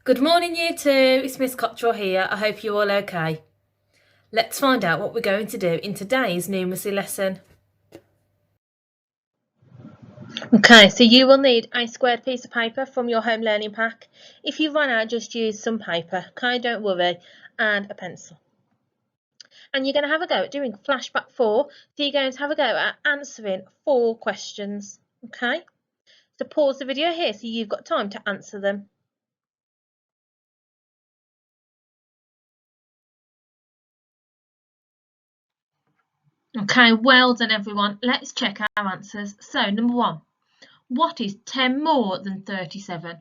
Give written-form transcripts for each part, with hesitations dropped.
Good morning, Year 2. It's Miss Cotterill here. I hope you're all okay. Let's find out what we're going to do in today's numeracy lesson. Okay, so you will need a squared piece of paper from your home learning pack. If you run out, just use some paper, okay, don't worry, and a pencil. And you're going to have a go at doing flashback 4, so you're going to have a go at answering 4 questions, okay? So pause the video here so you've got time to answer them. Okay, well done everyone. Let's check our answers. So number 1, what is 10 more than 37?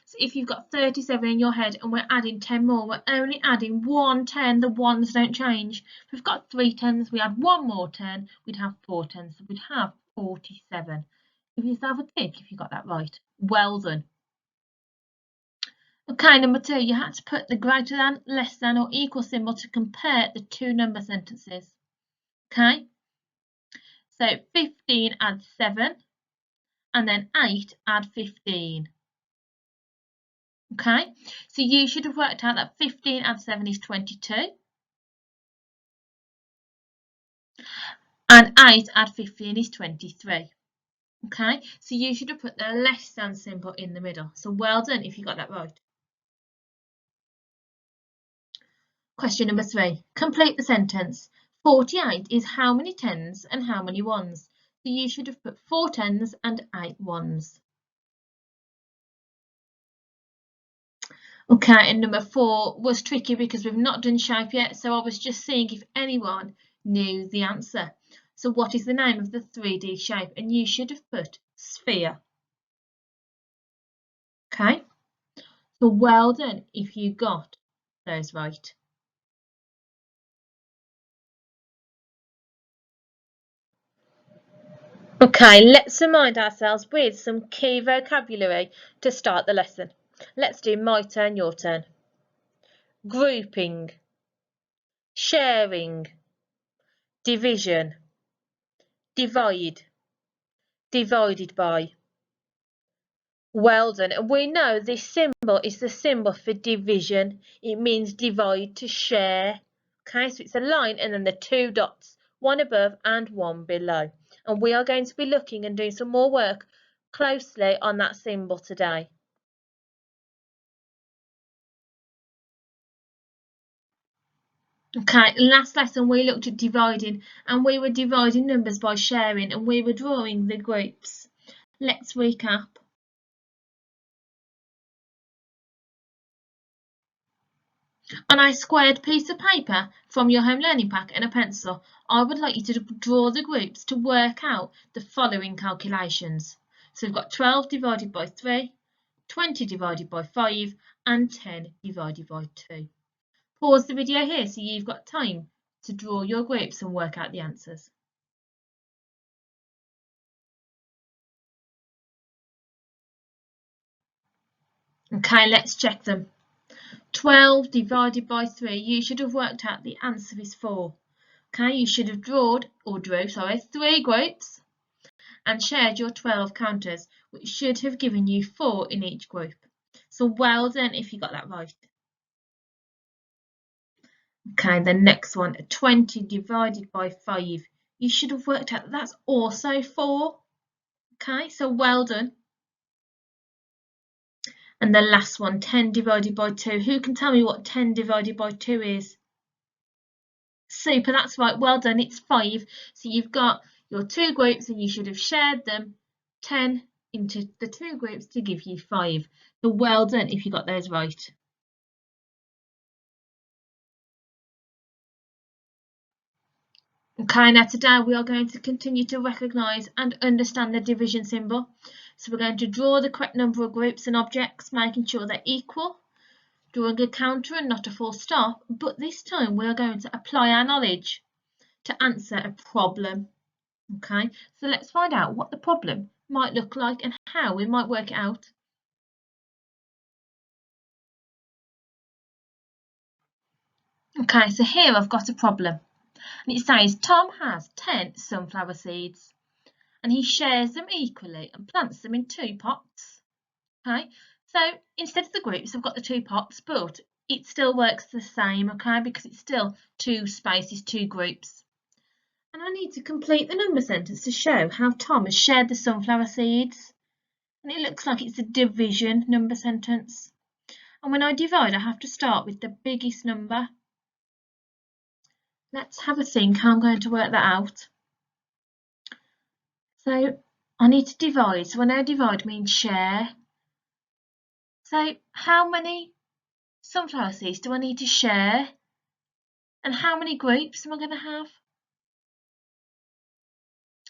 So if you've got 37 in your head and we're adding 10 more, we're only adding 1 10, the ones don't change. If we've got 3 10s, we add 1 more 10, we'd have 4 10s, so we'd have 47. Give yourself a tick if you got that right. Well done. Okay, number 2, you had to put the greater than, less than or equal symbol to compare the two number sentences. Okay, so 15 add 7 and then 8 add 15. Okay, so you should have worked out that 15 add 7 is 22 and 8 add 15 is 23. Okay, so you should have put the less than symbol in the middle. So well done if you got that right. Question number 3, complete the sentence. 48 is how many 10s and how many 1s? So you should have put 4 10s and 8 1s. Okay, and number 4 was tricky because we've not done shape yet, so I was just seeing if anyone knew the answer. So what is the name of the 3D shape? And you should have put sphere. Okay, so well done if you got those right. Okay, let's remind ourselves with some key vocabulary to start the lesson. Let's do my turn, your turn. Grouping, sharing, division, divide, divided by. Well done. And we know this symbol is the symbol for division. It means divide to share. Okay, so it's a line and then the 2 dots, one above and one below. And we are going to be looking and doing some more work closely on that symbol today. Okay, last lesson we looked at dividing and we were dividing numbers by sharing and we were drawing the groups. Let's recap. On a squared piece of paper from your home learning pack and a pencil, I would like you to draw the groups to work out the following calculations. So we've got 12 divided by 3, 20 divided by 5 and 10 divided by 2. Pause the video here so you've got time to draw your groups and work out the answers. Okay, let's check them. 12 divided by 3, you should have worked out the answer is 4. Okay, you should have drew 3 groups and shared your 12 counters, which should have given you 4 in each group. So well done if you got that right. Okay, the next one, 20 divided by 5. You should have worked out that's also 4. Okay, so well done. And the last one, 10 divided by 2. Who can tell me what 10 divided by 2 is? Super, that's right, well done, it's 5. So you've got your 2 groups and you should have shared them 10 into the 2 groups to give you 5. So well done if you got those right. Okay, now today we are going to continue to recognise and understand the division symbol. So we're going to draw the correct number of groups and objects, making sure they're equal, drawing a counter and not a full stop, but this time we are going to apply our knowledge to answer a problem. Okay, so let's find out what the problem might look like and how we might work it out. Okay, so here I've got a problem. And it says Tom has 10 sunflower seeds and he shares them equally and plants them in 2 pots. Okay, So instead of the groups, I've got the two pots, but it still works the same, okay, because it's still two spaces, two groups. And I need to complete the number sentence to show how Tom has shared the sunflower seeds. And it looks like it's a division number sentence. And when I divide, I have to start with the biggest number. Let's have a think how I'm going to work that out. So I need to divide. So when I divide means share. So how many sunflower seeds do I need to share? And how many groups am I going to have?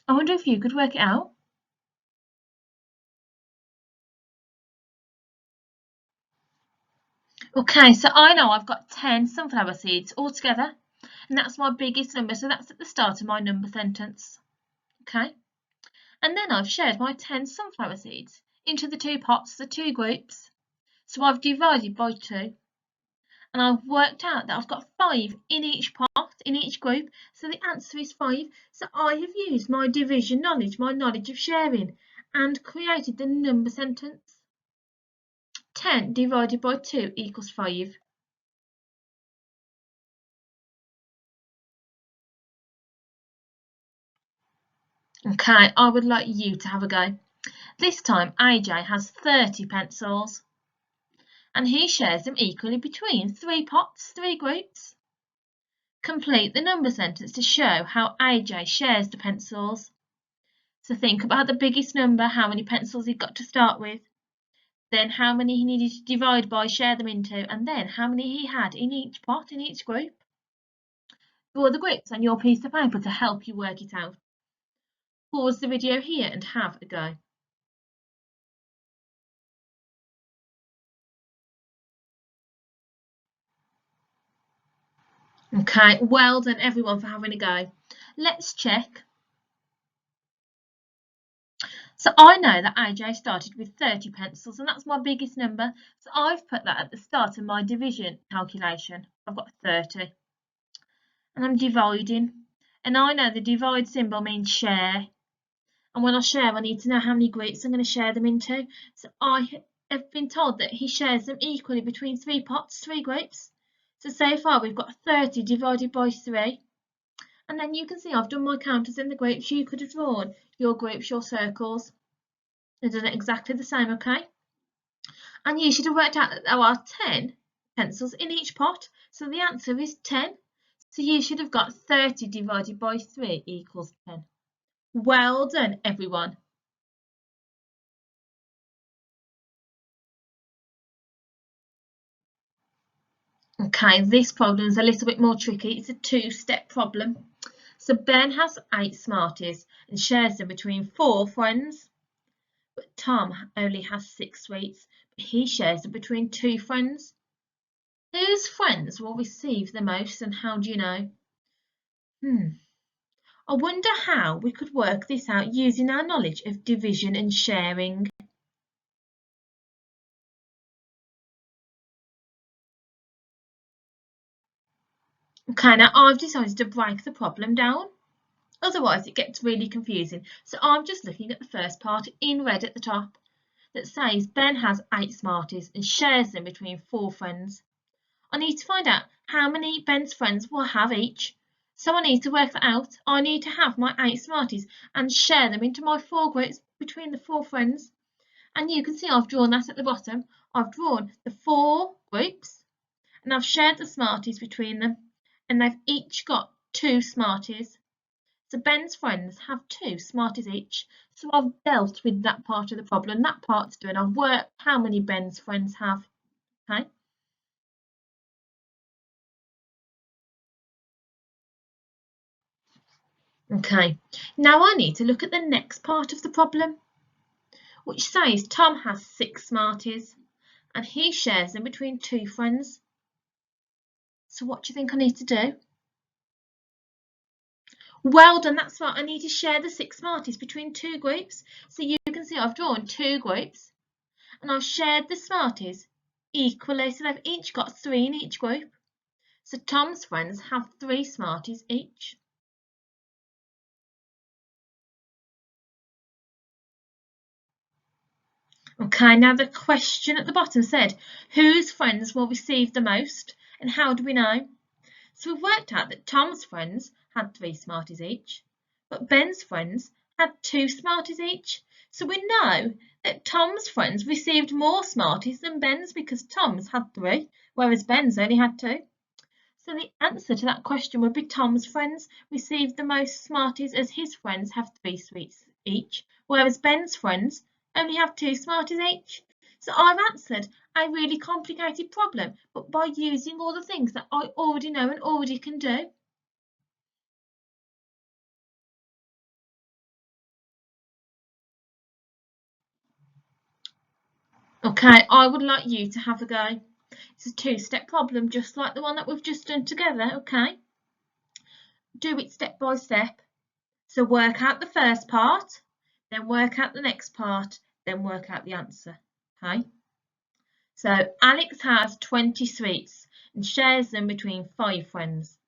I wonder if you could work it out. Okay, so I know I've got 10 sunflower seeds altogether, and that's my biggest number, so that's at the start of my number sentence. Okay, and then I've shared my 10 sunflower seeds into the two pots, the two groups. So I've divided by 2, and I've worked out that I've got 5 in each pot, in each group, so the answer is 5. So I have used my division knowledge, my knowledge of sharing, and created the number sentence. 10 divided by 2 equals 5. Okay, I would like you to have a go. This time AJ has 30 pencils, and he shares them equally between 3 pots, 3 groups. Complete the number sentence to show how AJ shares the pencils. So think about the biggest number, how many pencils he got to start with, then how many he needed to divide by, share them into, and then how many he had in each pot, in each group. Draw the groups on your piece of paper to help you work it out. Pause the video here and have a go. Okay, well done everyone for having a go. Let's check. So I know that AJ started with 30 pencils, and that's my biggest number. So I've put that at the start of my division calculation. I've got 30. And I'm dividing. And I know the divide symbol means share. And when I share, I need to know how many groups I'm going to share them into. So I have been told that he shares them equally between 3 pots, 3 groups. So far we've got 30 divided by 3. And then you can see I've done my counters in the groups. You could have drawn your groups, your circles. I've done it exactly the same, okay? And you should have worked out that there are 10 pencils in each pot. So the answer is 10. So you should have got 30 divided by 3 equals 10. Well done, everyone. Okay, this problem is a little bit more tricky. It's a 2-step problem. So Ben has 8 Smarties and shares them between 4 friends. But Tom only has 6 sweets, but he shares them between 2 friends. Whose friends will receive the most, and how do you know? I wonder how we could work this out using our knowledge of division and sharing. Okay, now I've decided to break the problem down. Otherwise it gets really confusing. So I'm just looking at the first part in red at the top that says Ben has 8 Smarties and shares them between 4 friends. I need to find out how many Ben's friends will have each. So I need to work that out. I need to have my 8 Smarties and share them into my 4 groups between the 4 friends. And you can see I've drawn that at the bottom. I've drawn the 4 groups and I've shared the Smarties between them, and they've each got 2 Smarties. So Ben's friends have 2 Smarties each. So I've dealt with that part of the problem. That part's done. I've worked how many Ben's friends have. Okay. Okay, now I need to look at the next part of the problem, which says Tom has 6 Smarties and he shares them between 2 friends. So what do you think I need to do? Well done, that's right. I need to share the 6 Smarties between 2 groups. So you can see I've drawn 2 groups and I've shared the Smarties equally. So they've each got 3 in each group. So Tom's friends have 3 Smarties each. Okay, now the question at the bottom said, whose friends will receive the most, and how do we know? So we've worked out that Tom's friends had 3 Smarties each, but Ben's friends had 2 Smarties each. So we know that Tom's friends received more Smarties than Ben's because Tom's had 3, whereas Ben's only had 2. So the answer to that question would be Tom's friends received the most Smarties as his friends have 3 sweets each, whereas Ben's friends only have 2 Smarties each. So I've answered a really complicated problem, but by using all the things that I already know and already can do. Okay, I would like you to have a go. It's a 2-step problem, just like the one that we've just done together, okay? Do it step by step. So work out the first part, then work out the next part, then work out the answer, okay? So Alex has 20 sweets and shares them between 5 friends.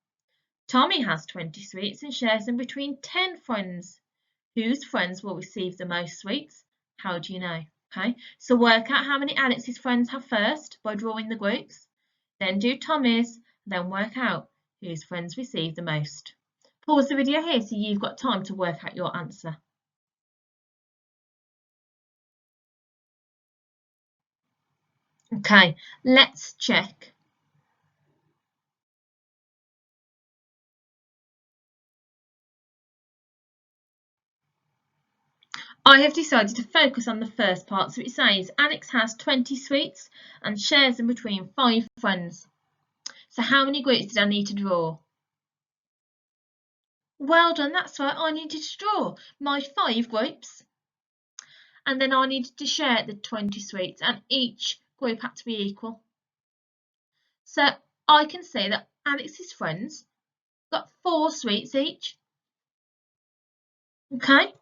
Tommy has 20 sweets and shares them between 10 friends. Whose friends will receive the most sweets? How do you know? Okay, so work out how many Alex's friends have first by drawing the groups, then do Tommy's, then work out whose friends receive the most. Pause the video here so you've got time to work out your answer. Okay, let's check. I have decided to focus on the first part, so it says Alex has 20 sweets and shares them between 5 friends. So how many groups did I need to draw? Well done, that's right, I needed to draw my 5 groups. And then I needed to share the 20 sweets, and each group had to be equal. So I can say that Alex's friends got 4 sweets each. Okay.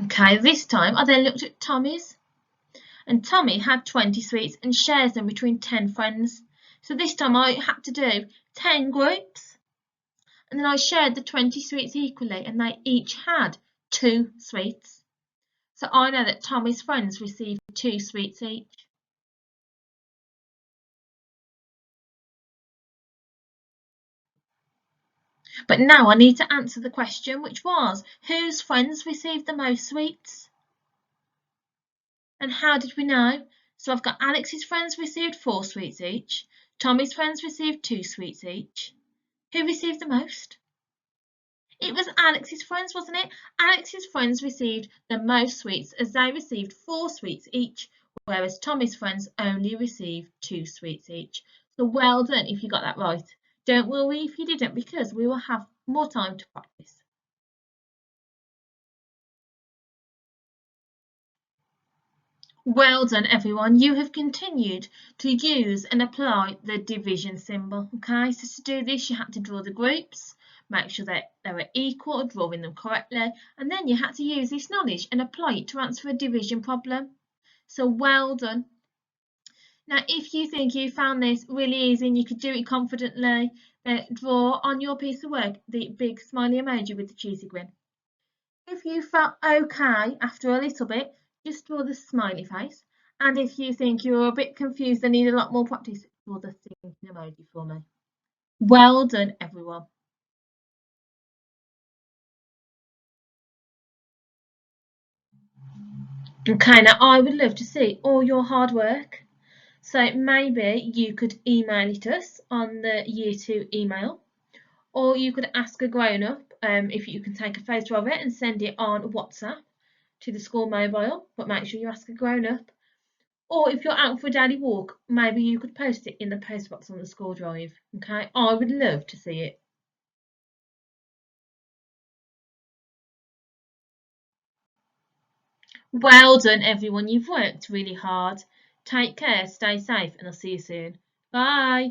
Okay, this time I then looked at Tommy's, and Tommy had 20 sweets and shares them between 10 friends. So this time I had to do 10 groups, and then I shared the 20 sweets equally, and they each had 2 sweets. So I know that Tommy's friends received 2 sweets each. But now I need to answer the question, which was, whose friends received the most sweets? And how did we know? So I've got Alex's friends received 4 sweets each. Tommy's friends received 2 sweets each. Who received the most? It was Alex's friends, wasn't it? Alex's friends received the most sweets as they received 4 sweets each, whereas Tommy's friends only received 2 sweets each. So well done if you got that right. Don't worry if you didn't, because we will have more time to practice. Well done, everyone. You have continued to use and apply the division symbol. Okay, so to do this, you had to draw the groups, make sure that they were equal, drawing them correctly, and then you had to use this knowledge and apply it to answer a division problem. So well done. Now, if you think you found this really easy and you could do it confidently, then draw on your piece of work the big smiley emoji with the cheesy grin. If you felt okay after a little bit, just draw the smiley face. And if you think you're a bit confused and need a lot more practice, draw the thinking emoji for me. Well done, everyone. Okay, now I would love to see all your hard work. So maybe you could email it us on the Year 2 email, or you could ask a grown-up if you can take a photo of it and send it on WhatsApp to the school mobile, but make sure you ask a grown-up. Or if you're out for a daily walk, maybe you could post it in the post box on the school drive. Okay, I would love to see it. Well done, everyone. You've worked really hard. Take care, stay safe, and I'll see you soon. Bye.